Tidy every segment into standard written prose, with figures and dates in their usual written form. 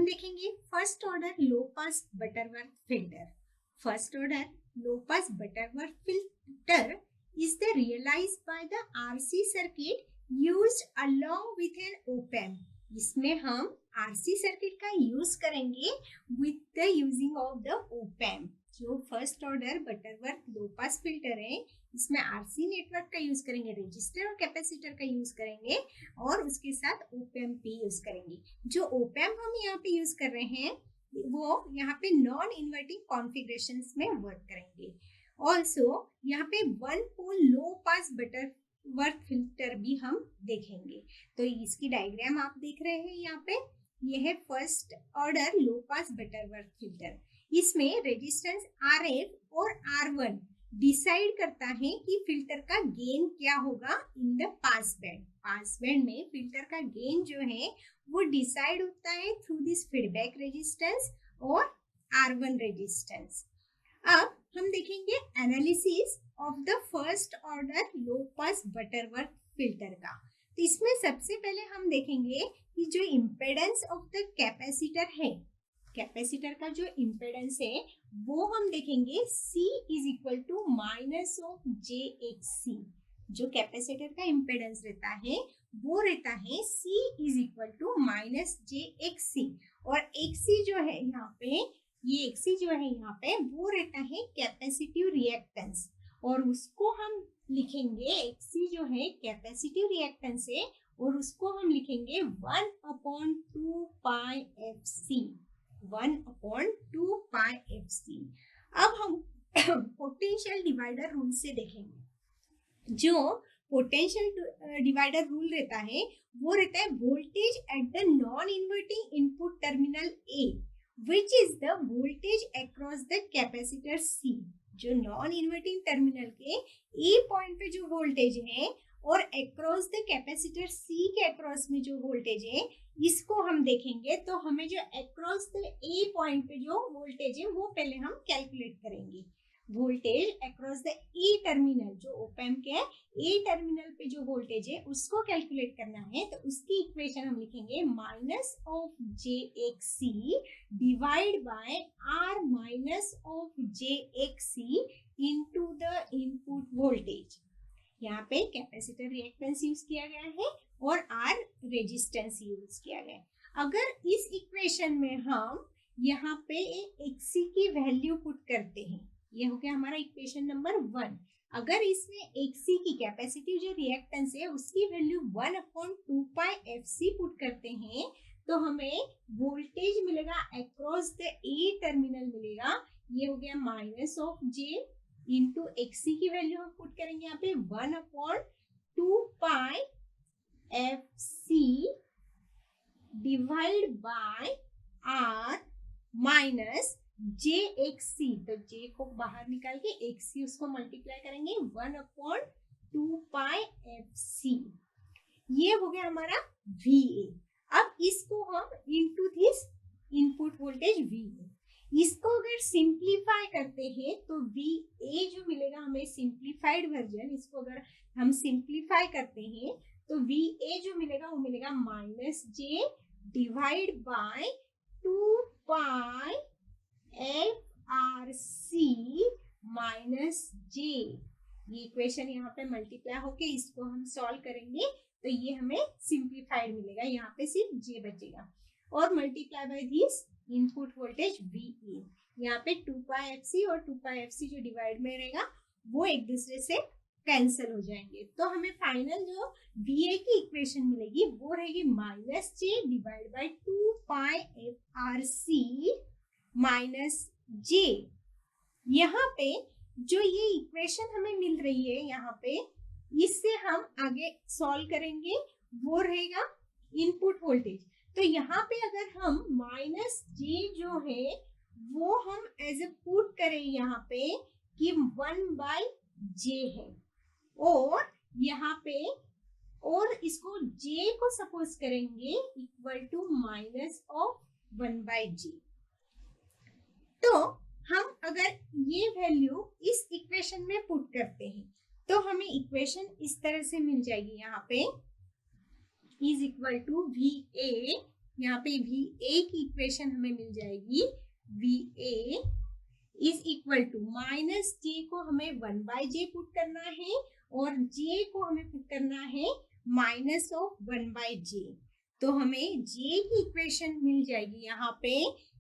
हम देखेंगे first order low pass Butterworth filter. First order low pass Butterworth filter is the realized by the RC circuit used along with an op-amp. इसमें हम RC circuit का use करेंगे with the using of the op-amp. जो first order Butterworth लो pass filter है इसमें RC network का use करेंगे, register और कैपेसिटर का यूज करेंगे और उसके साथ op-amp भी यूज करेंगे. जो op-amp हम यहाँ पे यूज कर रहे हैं वो यहाँ पे नॉन इन्वर्टिंग कॉन्फ़िगरेशंस में वर्क करेंगे. ऑल्सो यहाँ पे वन पोल लो पास बटरवर्थ फिल्टर भी हम देखेंगे. तो इसकी डायग्राम आप देख रहे हैं यहाँ पे, यह है first order low pass Butterworth filter. इसमें रेजिस्टेंस RF और R1 डिसाइड करता है कि फिल्टर का गेन क्या होगा in the pass band. Pass band में फिल्टर का गेन जो है वो डिसाइड होता है थ्रू दिस फीडबैक रेजिस्टेंस और R1 रेजिस्टेंस. अब हम देखेंगे analysis of the first order low pass Butterworth filter का. तो इसमें सबसे पहले हम देखेंगे कि जो इम्पेडेंस ऑफ द कैपेसिटर है, कैपेसिटर का जो इम्पेडेंस है वो हम देखेंगे C is equal to minus of JXC. जो कैपेसिटर का इम्पेडेंस रहता है वो रहता है C is equal to minus JXC. और XC जो है यहाँ पे, ये XC जो है यहाँ पे वो रहता है कैपेसिटिव रिएक्टेंस और उसको हम लिखेंगे, XC जो है कैपेसिटिव रिएक्टेंस है और उसको हम लिखेंगे 1/2 पाई FC. 1/2 पाई FC. अब हम पोटेंशियल डिवाइडर रूल से देखेंगे. जो पोटेंशियल डिवाइडर रूल रहता है वो रहता है voltage at the non inverting input terminal A which is the voltage across the capacitor C. जो नॉन इन्वर्टिंग टर्मिनल के A पॉइंट पे जो वोल्टेज है और अक्रॉस द कैपेसिटर C के अक्रॉस में जो वोल्टेज है इसको हम देखेंगे. तो हमें जो अक्रॉस द A पॉइंट पे जो वोल्टेज है वो पहले हम कैलकुलेट करेंगे. Voltage across the A terminal, जो op-amp के ए टर्मिनल पे जो वोल्टेज है उसको कैलकुलेट करना है. तो उसकी इक्वेशन हम लिखेंगे minus of JXC divide by R minus of JXC into the input voltage. यहाँ पे कैपेसिटर रिएक्टेंस यूज किया गया है और R रेजिस्टेंस यूज किया गया है. अगर इस इक्वेशन में हम यहाँ पे XC की वैल्यू पुट करते हैं, ये हो गया हमारा इक्वेशन नंबर 1. अगर इसमें XC की कैपेसिटिव जो रिएक्टेंस है उसकी वैल्यू 1/2 पाई FC पुट करते हैं तो हमें वोल्टेज मिलेगा अक्रॉस द A टर्मिनल मिलेगा. ये हो गया minus of J into XC की वैल्यू हम पुट करेंगे यहाँ पे 1/2 पाई FC divide by R minus JXC. तो J को बाहर निकाल के XC उसको मल्टीप्लाई करेंगे 1/2 पाई FC. ये हो गया हमारा VA. अब इसको हम into this input voltage VA, इसको अगर सिंप्लीफाई करते हैं तो VA जो मिलेगा हमें सिंप्लीफाइड वर्जन, इसको अगर हम सिंप्लीफाई करते हैं तो VA जो मिलेगा वो मिलेगा minus J divide by 2 pi FRC minus J. ये इक्वेशन यहाँ पे मल्टीप्लाई होके इसको हम सॉल्व करेंगे तो ये हमें सिंप्लीफाइड मिलेगा. यहाँ पे सिर्फ J बचेगा और multiply by this input voltage VA. यहाँ पे 2 पाई FC और 2 पाई FC जो डिवाइड में रहेगा वो एक दूसरे से कैंसिल हो जाएंगे. तो हमें फाइनल जो VA की इक्वेशन मिलेगी वो रहेगी minus J divide by 2 pi FRC minus J. यहाँ पे जो ये इक्वेशन हमें मिल रही है यहाँ पे इससे हम आगे सॉल्व करेंगे वो रहेगा इनपुट वोल्टेज. तो यहाँ पे अगर हम माइनस J जो है वो हम एज ए पुट करें यहाँ पे कि 1/J है और यहाँ पे और इसको J को सपोज करेंगे equal to minus of 1/J. तो हम अगर ये वैल्यू इस इक्वेशन में पुट करते हैं तो हमें इक्वेशन इस तरह से मिल जाएगी. यहाँ पे इज इक्वल टू VA यहाँ पे VA की इक्वेशन हमें मिल जाएगी, VA is equal to minus J को हमें 1/J पुट करना है और J को हमें पुट करना है माइनस ऑफ 1/J। तो हमें J की इक्वेशन मिल जाएगी यहाँ पे,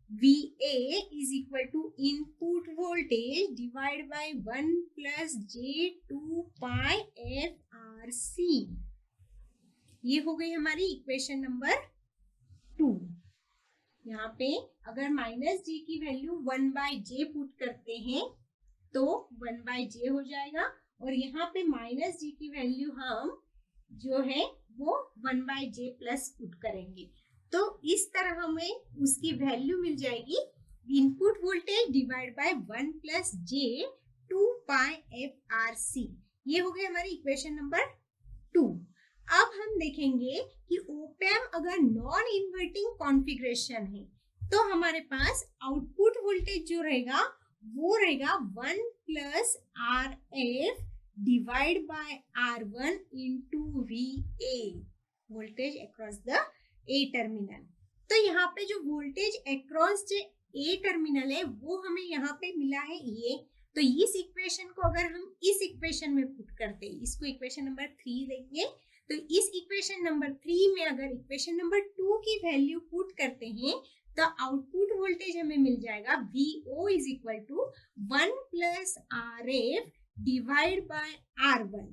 VA is equal to input voltage divide by 1 plus J2 pi FRC। ये हो गई हमारी इक्वेशन नंबर 2। यहाँ पे अगर माइनस J की वैल्यू 1/J पुट करते हैं तो 1/J हो जाएगा, और यहाँ पे माइनस J की वैल्यू हम जो है वो 1/J प्लस पुट करेंगे। तो इस तरह हमें उसकी वैल्यू मिल जाएगी, input voltage divide by 1 plus J2 pi FRC। ये हो गई हमारी इक्वेशन नंबर 2। अब हम देखेंगे कि ओपैम्प अगर नॉन इन्वर्टिंग कॉन्फ़िगरेशन है तो हमारे पास आउटपुट वोल्टेज जो रहेगा वो रहेगा 1 plus RF divide by R1 into VA, voltage across the A terminal. तो यहाँ पे जो वोल्टेज अक्रॉस जो A टर्मिनल है वो हमें यहाँ पे मिला है ये। तो इस इक्वेशन को अगर हम इस इक्वेशन में पुट करते हैं, इसको इक्वेशन नंबर 3 देंगे, तो इस इक्वेशन नंबर 3 में अगर इक्वेशन नंबर 2 की वैल्यू पुट करते हैं तो आउटपुट वोल्टेज हमें मिल जाएगा VO is equal to 1 plus RF divide by R1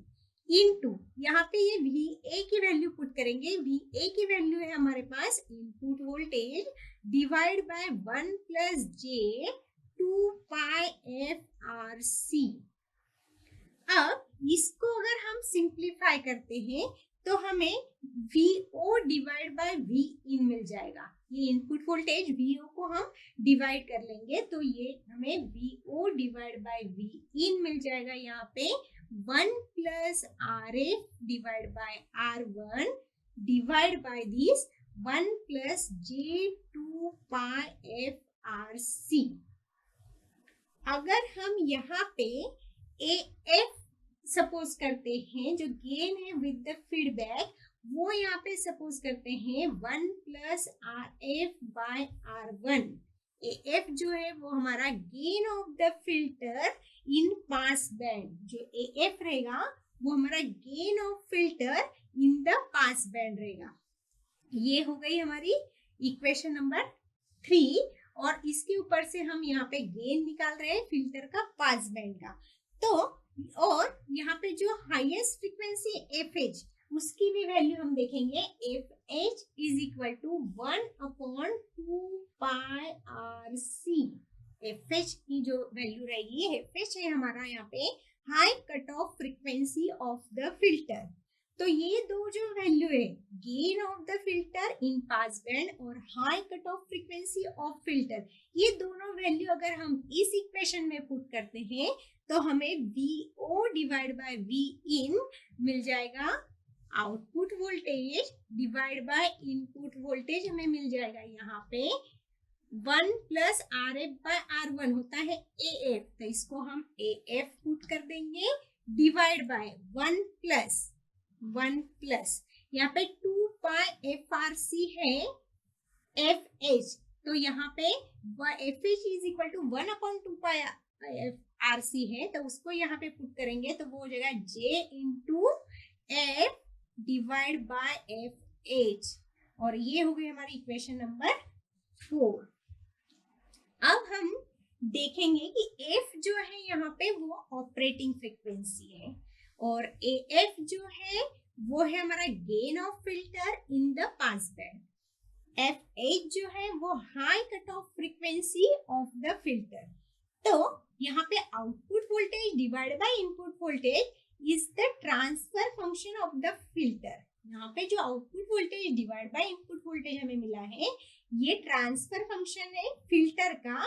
into, यहाँ पे ये VA की वैल्यू पुट करेंगे। VA की वैल्यू है हमारे पास input voltage divide by 1 plus J2 pi FRC। अब इसको अगर हम सिंप्लीफाई करते हैं तो हमें VO डिवाइड बाय Vin मिल जाएगा। ये इनपुट वोल्टेज VO को हम डिवाइड कर लेंगे तो ये हमें VO डिवाइड बाय Vin मिल जाएगा। यहाँ पे 1 plus RF divide by R1 divide by this 1 plus J2 pi FRC। अगर हम यहाँ पे AF सपोज करते हैं, जो गेन है विद द फीडबैक, वो यहाँ पे सपोज करते हैं 1 plus RF bye R1। AF जो है वो हमारा gain of the filter in pass band, जो AF रहेगा वो हमारा gain of filter in the pass band रहेगा। ये हो गई हमारी इक्वेशन नंबर 3, और इसके ऊपर से हम यहाँ पे गेन निकाल रहे हैं फिल्टर का पास बैंड का। तो और यहाँ पे जो हाईएस्ट फ्रीक्वेंसी FH, उसकी भी वैल्यू हम देखेंगे। FH is equal to 1/2 pi RC। FH की जो वैल्यू रहेगी, FH है हमारा यहाँ पे high cut off frequency of the filter. तो ये दो जो वैल्यू है, gain of the filter in pass band और high cut off frequency of filter, ये दोनों वैल्यू अगर हम इस इक्वेशन में पुट करते हैं तो हमें VO डिवाइड बाय Vin मिल जाएगा। Output voltage divide by input voltage हमें मिल जाएगा। यहाँ पे 1 प्लस RF बाय R1 होता है AF, तो इसको हम AF पुट कर देंगे डिवाइड बाय 1 प्लस यहाँ पे 2 पाई FRC है FH। तो यहाँ पे FH is equal to 1/2 pi RC है, तो उसको यहाँ पे पुट करेंगे तो वो हो जाएगा J into F divide by FH, और ये हो गई हमारी इक्वेशन नंबर 4। अब हम देखेंगे कि F जो है यहाँ पे वो ऑपरेटिंग फ्रीक्वेंसी है, और AF जो है वो है हमारा gain of filter in the pass band. FH जो है वो high cut off frequency of the filter. तो यहाँ पे output voltage divide by input voltage is the transfer function of the filter. यहाँ पे जो output voltage divide by input voltage हमें मिला है, ये ट्रांसफर फंक्शन है फिल्टर का,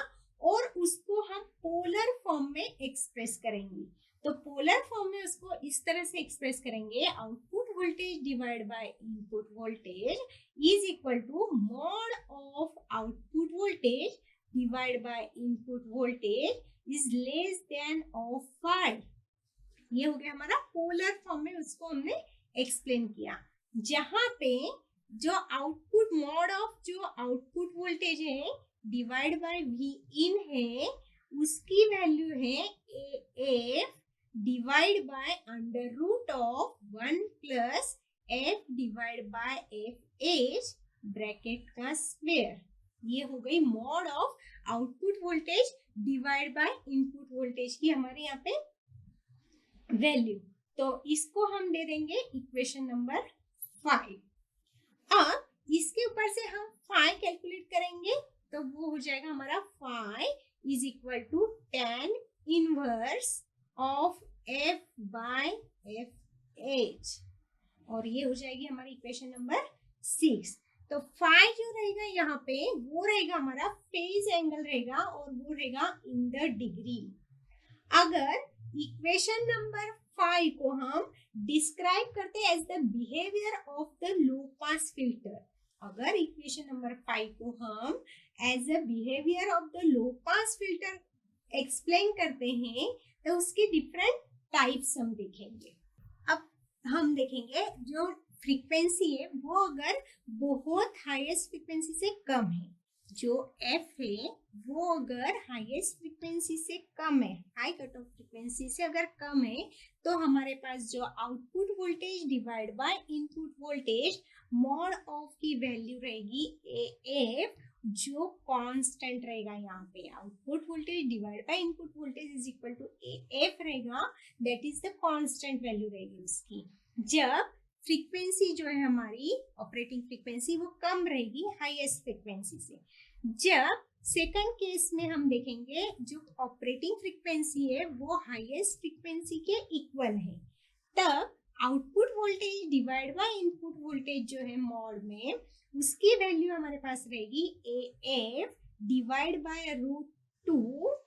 और उसको हम पोलर फॉर्म में एक्सप्रेस करेंगे। तो पोलर फॉर्म में उसको इस तरह से एक्सप्रेस करेंगे, output voltage divide by input voltage is equal to mod of output voltage divide by input voltage is less than of 5। ये हो गया हमारा पोलर फॉर्म में, उसको हमने एक्सप्लेन किया। जहां पे जो आउटपुट मॉड ऑफ जो आउटपुट वोल्टेज है डिवाइड बाय वी इन है, उसकी वैल्यू है F divide by under root of 1 plus F divide by F H bracket का स्क्वायर। ये हो गई mod of output voltage divide by input voltage की हमारे यहाँ पे वैल्यू। तो इसको हम दे देंगे इक्वेशन नंबर 5। अब इसके ऊपर से हम फाई कैलकुलेट करेंगे तो वो हो जाएगा हमारा phi is equal to tan inverse of f by F H, और ये हो जाएगी हमारी इक्वेशन नंबर 6। तो फाई जो रहेगा यहाँ पे वो रहेगा हमारा फेज एंगल रहेगा और वो रहेगा इन द डिग्री। अगर इक्वेशन नंबर 5 को हम डिस्क्राइब करते हैं as the behaviour of the low pass filter, अगर इक्वेशन नंबर 5 को हम as the behaviour of the low pass filter explain करते हैं तो उसके डिफरेंट टाइप्स हम देखेंगे। अब हम देखेंगे जो फ्रीक्वेंसी है वो अगर बहुत हाईएस्ट फ्रीक्वेंसी से कम है, जो f है वो अगर हाईएस्ट फ्रीक्वेंसी से कम है, हाई कट ऑफ फ्रीक्वेंसी से अगर कम है, तो हमारे पास जो output voltage divide by input voltage mod of की वैल्यू रहेगी AF, जो कांस्टेंट रहेगा। यहाँ पे output voltage divide by input voltage is equal to AF रहेगा, that is the constant value रहेगी उसकी। जब फ्रीक्वेंसी जो है हमारी ऑपरेटिंग फ्रीक्वेंसी वो कम रहेगी हाईएस्ट फ्रीक्वेंसी से। जब सेकंड केस में हम देखेंगे जो ऑपरेटिंग फ्रीक्वेंसी है वो हाईएस्ट फ्रीक्वेंसी के इक्वल है, तब output voltage divide by input voltage जो है मॉड में उसकी वैल्यू हमारे पास रहेगी AF divide by √2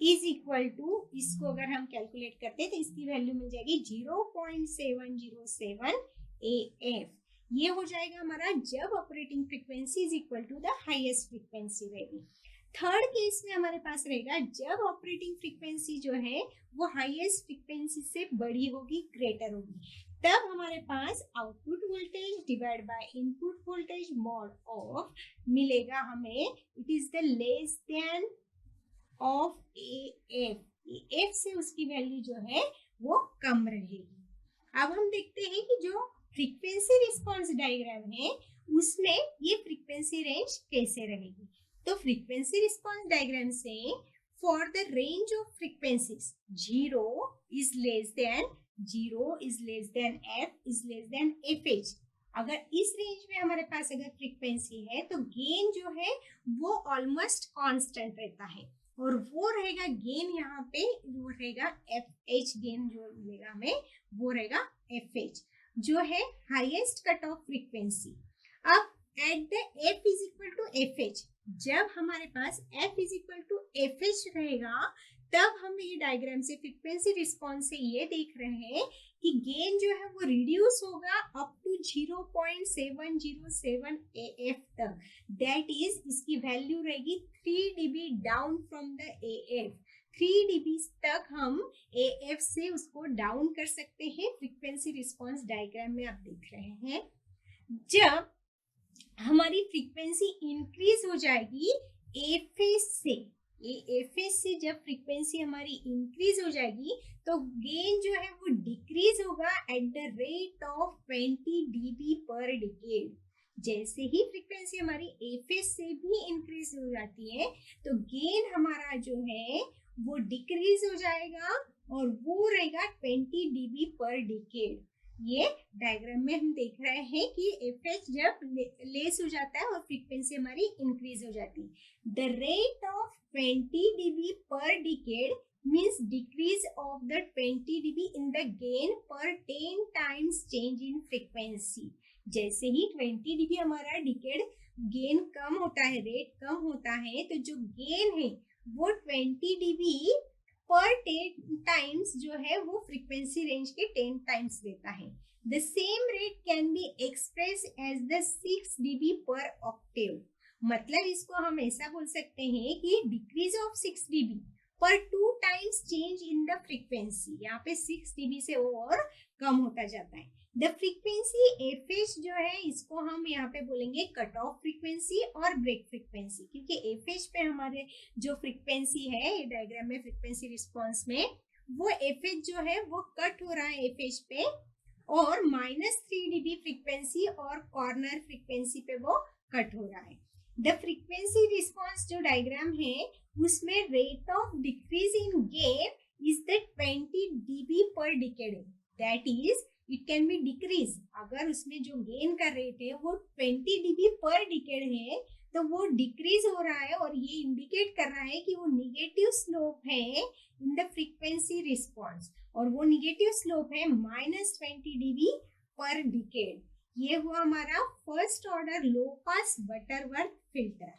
is equal to, इसको अगर हम कैलकुलेट करते हैं तो इसकी वैल्यू मिल जाएगी 0.707 AF। ये हो जाएगा हमारा जब operating frequency is equal to the highest frequency रहेगी। थर्ड केस में हमारे पास रहेगा जब ऑपरेटिंग फ्रीक्वेंसी जो है वो हाईएस्ट फ्रीक्वेंसी से बड़ी होगी, ग्रेटर होगी, तब हमारे पास output voltage divide by input voltage mod of मिलेगा हमें, it is the less than of AF, AF से उसकी वैल्यू जो है वो कम रहेगी। अब हम देखते हैं कि जो फ्रीक्वेंसी रिस्पॉन्स डायग्राम है उसमें ये फ्रीक्वेंसी रेंज कैसे रहेगी। तो फ्रीक्वेंसी रिस्पॉन्स डायग्राम से for the range of frequencies 0 is less then F is less then FH, अगर इस रेंज में हमारे पास अगर फ्रीक्वेंसी है तो गेन जो है वो ऑलमोस्ट कांस्टेंट रहता है, और वो रहेगा गेन यहाँ पे वो रहेगा FH, गेन जो मिलेगा हमें वो रहेगा FH, जो है हाईएस्ट कट ऑफ फ्रीक्वेंसी। अब at the F is equal to FH, जब हमारे पास F is equal to FH रहेगा तब हम ये डायग्राम से फ्रीक्वेंसी रिस्पॉन्स से ये देख रहे हैं कि गेन जो है वो रिड्यूस होगा अप टू 0.707 AF तक, दैट इज इसकी वैल्यू रहेगी 3 dB down from the AF। 3 dB तक हम AF से उसको डाउन कर सकते हैं, फ्रीक्वेंसी रिस्पॉन्स डायग्राम में आप देख रहे हैं। जब हमारी फ्रीक्वेंसी इंक्रीज हो जाएगी FH से जब फ्रीक्वेंसी हमारी इंक्रीज हो जाएगी तो गेन जो है वो डिक्रीज होगा at the rate of 20 dB पर डिकेड। जैसे ही फ्रीक्वेंसी हमारी FH से भी इंक्रीज हो जाती है तो गेन हमारा जो है वो डिक्रीज हो जाएगा और वो रहेगा 20 dB पर डिकेड। ये डायग्राम में हम देख रहे हैं कि FH जब लेस हो जाता है और फ्रीक्वेंसी हमारी इंक्रीज हो जाती है। द रेट ऑफ 20 dB पर decade means decrease of the 20 dB in the gain पर 10 टाइम्स चेंज इन फ्रीक्वेंसी। जैसे ही 20 dB हमारा डिकेड गेन कम होता है, रेट कम होता है, तो जो गेन है वो 20 dB पर 10 टाइम्स जो है वो फ्रीक्वेंसी रेंज के 10 टाइम्स देता है। The same rate can be express as the 6 dB per octave, मतलब इसको हम ऐसा बोल सकते हैं कि डिक्रीज ऑफ 6 dB पर 2 times change in the frequency, यहाँ पे 6 dB से और कम होता जाता है। द फ्रीक्वेंसी एफएच जो है इसको हम यहाँ पे बोलेंगे कट ऑफ फ्रीक्वेंसी और ब्रेक फ्रीक्वेंसी, क्योंकि एफएच पे हमारे जो फ्रीक्वेंसी है डायग्राम में फ्रीक्वेंसी रिस्पॉन्स में वो एफएच जो है वो कट हो रहा है एफएच पे, और -3 dB फ्रीक्वेंसी और कॉर्नर फ्रीक्वेंसी पे वो कट हो रहा है। द फ्रीक्वेंसी रिस्पॉन्स जो डायग्राम है उसमें rate of decrease in gain is the 20 dB पर decade, that is it can be decrease. अगर उसमें जो गेन का रेट है वो 20 dB पर डिकेड है तो वो डिक्रीज हो रहा है, और ये इंडिकेट कर रहा है कि वो निगेटिव स्लोप है इन द फ्रीक्वेंसी रिस्पॉन्स, और वो निगेटिव स्लोप है -20 dB पर डिकेड। ये हुआ हमारा first order low pass Butterworth filter.